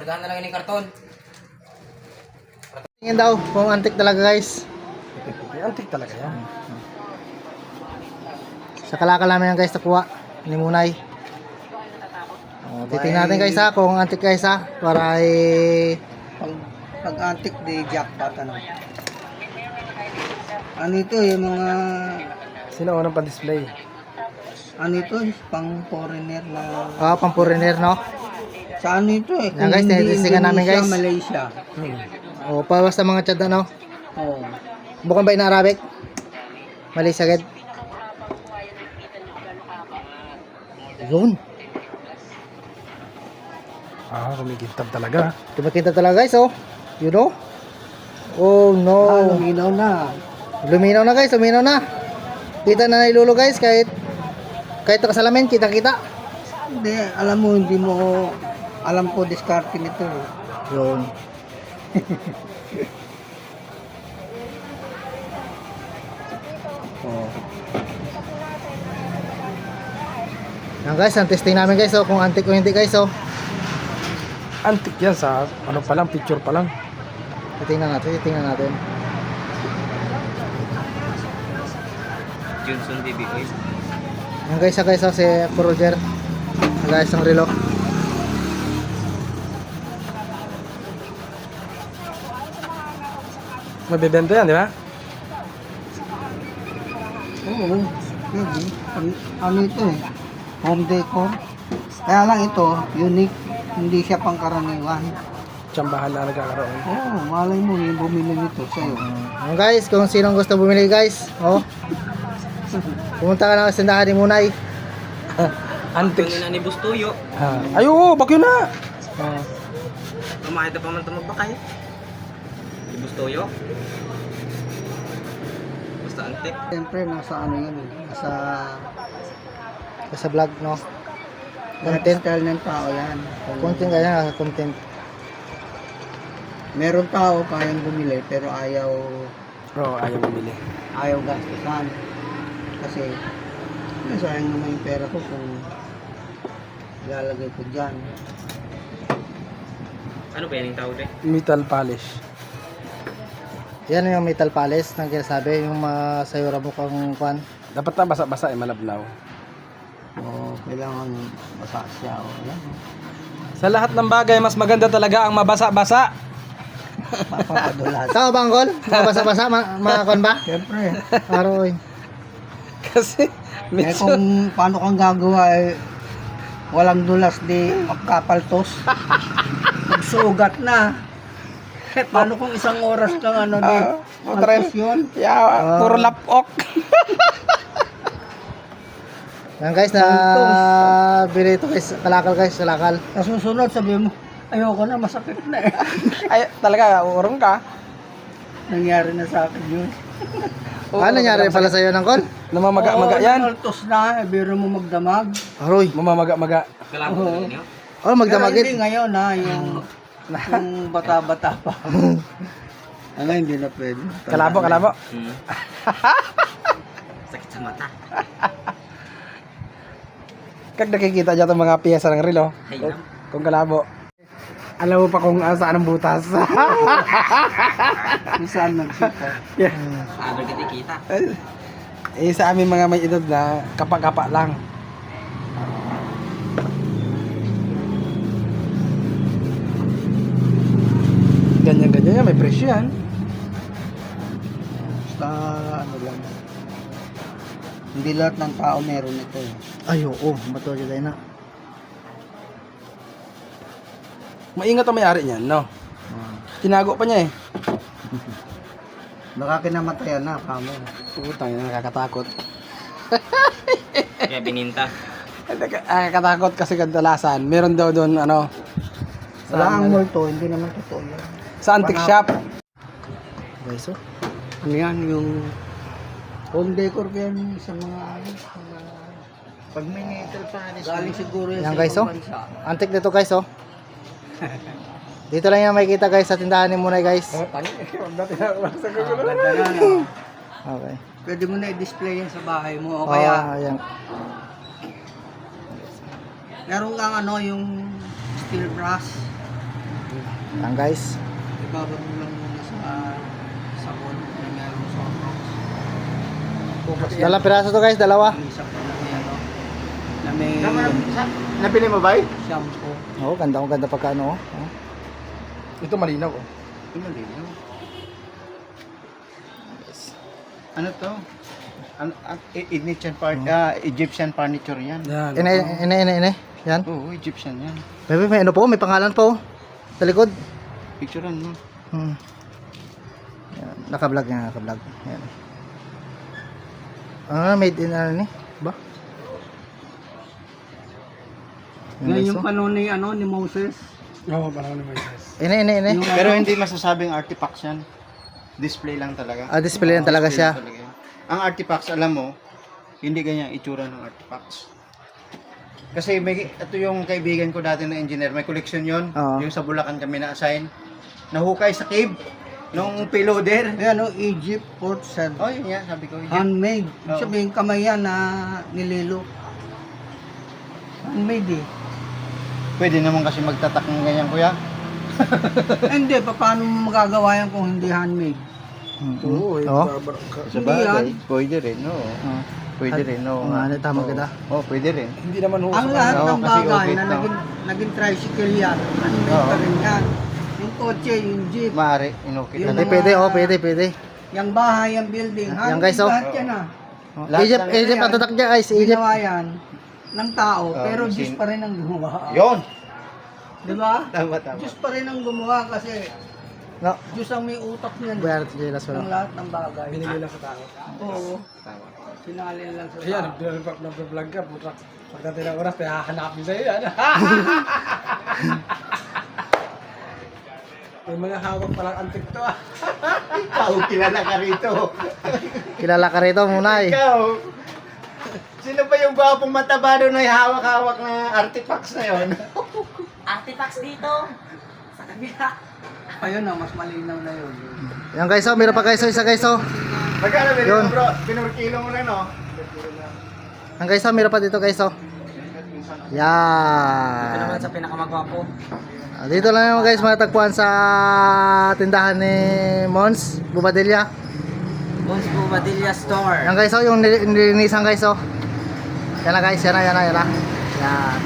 Kargahan na lang yung karton. Tingin daw kung antik talaga guys. Antik talaga yan. Sa kalakal namin yan guys nakuha ni Munay. Titingnan natin guys ha kung antik guys ha. Para ay Pag antik di jackpot ano. Ano ito yung mga Sino unang pa-display? ano ito pang foreigner na pang foreigner no. sa ano ito eh. Yan guys, tinitisigan namin guys. Malaysia. Pawas sa mga tiyad no. Oh. Bukan ba na Arabic? Malaysia agad. Yun. Kumikintab talaga. Tumakita talaga guys oh. You know? Oh no. Luminaw na. Luminaw na guys, luminaw na. Kita na nailulo guys kahit nakasalamin kita-kita. Hindi, alam mo hindi mo alam ko diskarte nito eh. Yun. Oh. Yan guys, ang testing namin guys oh kung antik o hindi guys oh. Antik yan sa ano pa lang, picture pa lang. Titingnan natin. Johnson TV guys. Yan guys oh si Roger. Guys ang relo. Mabibenta yan, di ba? Oo. Pwede. Ano ito eh? Home decor. Kaya lang ito, unique. Hindi siya pangkaraniwan. Tsambahan na nagkakaroon. Oo, malay mo yung bumili nito sa'yo. Yan guys, kung sinong gusto bumili guys, oh. Pumunta ka na sa tindahan ni Munay. Antik. Ito na ni Bustuyo. Ay, oo, bakyo na. Kumakita pa man ito magbakay. Ni Bustuyo. Basta antik. Siyempre, nasa ano yun eh. Sa vlog no. Content. Lifestyle ng tao yan. Content kaya content. Meron tao kayang bumili pero ayaw Ayaw bumili. gastusan. Kasi sayang naman yung pera ko kung ilalagay ko dyan. Ano ba yan yung tawag eh? Metal polish. Yan yung metal palace nang kinasabi, yung masayura mo kang kwan. Dapat na basa-basa malabnaw. Oo, kailangan basa siya. Yan. Sa lahat ng bagay, mas maganda talaga ang mabasa-basa. Papadulas. Tama ba Angkol? Basa-basa mga kwan ba? Siyempre. Aroy. Kasi, Eh kung paano kang gagawa eh, walang dulas di magkapaltos. Magsugat na. Paano kung isang oras lang ano di paltos yun? puro lapok. Yan guys, na bili ito guys, kalakal guys, kalakal. Sa susunod sabi mo, ayoko na, masakit na eh. Ay, talaga, urong ka. Nangyari na sa akin yun. Ano nangyari pala sa'yo ng kon? Namamaga-maga yan. Paltos na, biro mo magdamag. Aroy. Mamamaga-maga. Kalabo na ninyo. Oh, Pero magdamagit. hindi ngayon ha, yung bata-bata pa. Ano, hindi na pwede. Kalabo. Sakit sa mata. Kag nakikita dyan itong mga piyesa ng relo. Ayun. Kung kalabo. Alam mo pa kung saan ang butas. Kung saan nagkita. Yeah. Paano kita? Sa amin mga may edad na kapa-kapa lang. Ganyan-ganyan yan, may presyo yan. Basta ano lang. Hindi lahat ng tao meron ito. Ay, oo, matuwa dyan na. Maingat ang may-ari niyan, no? Tinago pa niya eh. Baka kinamatayan na kamo. Putang ina, nakakatakot. Kaya bininta. Nakakatakot kasi kadalasan. Meron daw doon, ano, Wala ang multo, hindi naman totoo yan. sa antique shop. Guys, oh. Ano yan, yung home decor yan sa mga pag may metal furnace. Galing siguro yan Yan sa guys, ibang oh. bansa. Antik dito guys, oh. Dito lang yan makikita guys sa tindahan ni Munay guys. Ganda na, Ganda na, no? Okay. Pwede mo na i-display yan sa bahay mo. O Oh, kaya, ayan. meron kang ano, yung steel brass. Yan guys. Ibabag mo lang muna sa sabon na meron sa Dalang piraso to guys, dalawa. isa pa na may ano. Na may Nabili mo ba? shampoo. Oo, ganda pagka ano. Oh. Ito malinaw oh. Ito malinaw. Ano to? Egyptian furniture yan. Yan. Ine. Yan. Oo, Egyptian yan. May ano po, may pangalan po. Sa likod. Picturean mo. Yan. Naka-vlog yan, naka-vlog. Yan. Made in ano ni? Ba? Yan, guys, Yung oh. panahon ni Moses. Oo, parang naman guys. Ine. Pero hindi masasabing artifacts yan. Display lang talaga. Display yan talaga Display siya. lang talaga yan. Ang artifacts, alam mo, hindi ganyan itsura ng artifacts. Kasi ito yung kaibigan ko dati na engineer, may collection yon. Oo. Yung sa Bulacan kami na-assign. Nahukay sa cave nung payloader. Ayan o, Egypt, Port Said. Oh, yun yan, sabi ko. Egypt. Handmade. Oo. Sabihin kamay yan na nililo. Handmade eh. Pwede naman kasi magtatak ng ganyan, kuya. Hindi, paano mo magagawa yan kung hindi handmade? Oo, Oh. Sa Hindi yan. pwede rin, no. Pwede rin, no. Tama kita. Oh, pwede rin. Hindi naman ho. Ang lahat Oo, ng kasi bagay okay na to. naging tricycle yan, handmade Oo. pa rin yan. Yung kotse, yung jeep, Maaari, inukit. Yung Pwede, mga- pwede. yung bahay, yung building, Yan, guys, oh. lahat yan ah. Lahat ng- Egypt ang tatak niya guys, Egypt. Ginawa yan ng tao, pero machine. Diyos pa rin ang gumawa. Yun! Di ba? Tama. Diyos pa rin ang gumawa kasi No. Diyos ang may utak niyan. Bayar to Jelas Ng wala. lahat ng bagay. Binili lang sa tao. Oo. Sinali lang sa Ayan, tao. nag-vlog ka. Putra. Pagdating ng oras, kaya hahanapin sa'yo yan. May mga hawak palang antik to ah. Ikaw, kilala ka rito. Kilala ka rito muna eh. Ikaw. Sino ba yung gwapong mataba doon na hawak-hawak na artifacts na yon? Artifacts dito. Sa kabila. Ayun na, mas malinaw na yun. Yan guys, meron pa guys, isa guys. Magkano bilhin Yun. mo, bro? Pinurkilo mo na, no? Yan guys, meron pa dito guys. Ito naman Yan. sa pinakamagwapo. Dito lang naman guys, matagpuan sa tindahan ni Mons Bubadilla. Mons Bubadilla Store. Yan guys, yung nilinisan guys. Yan na guys, yan na. Yan.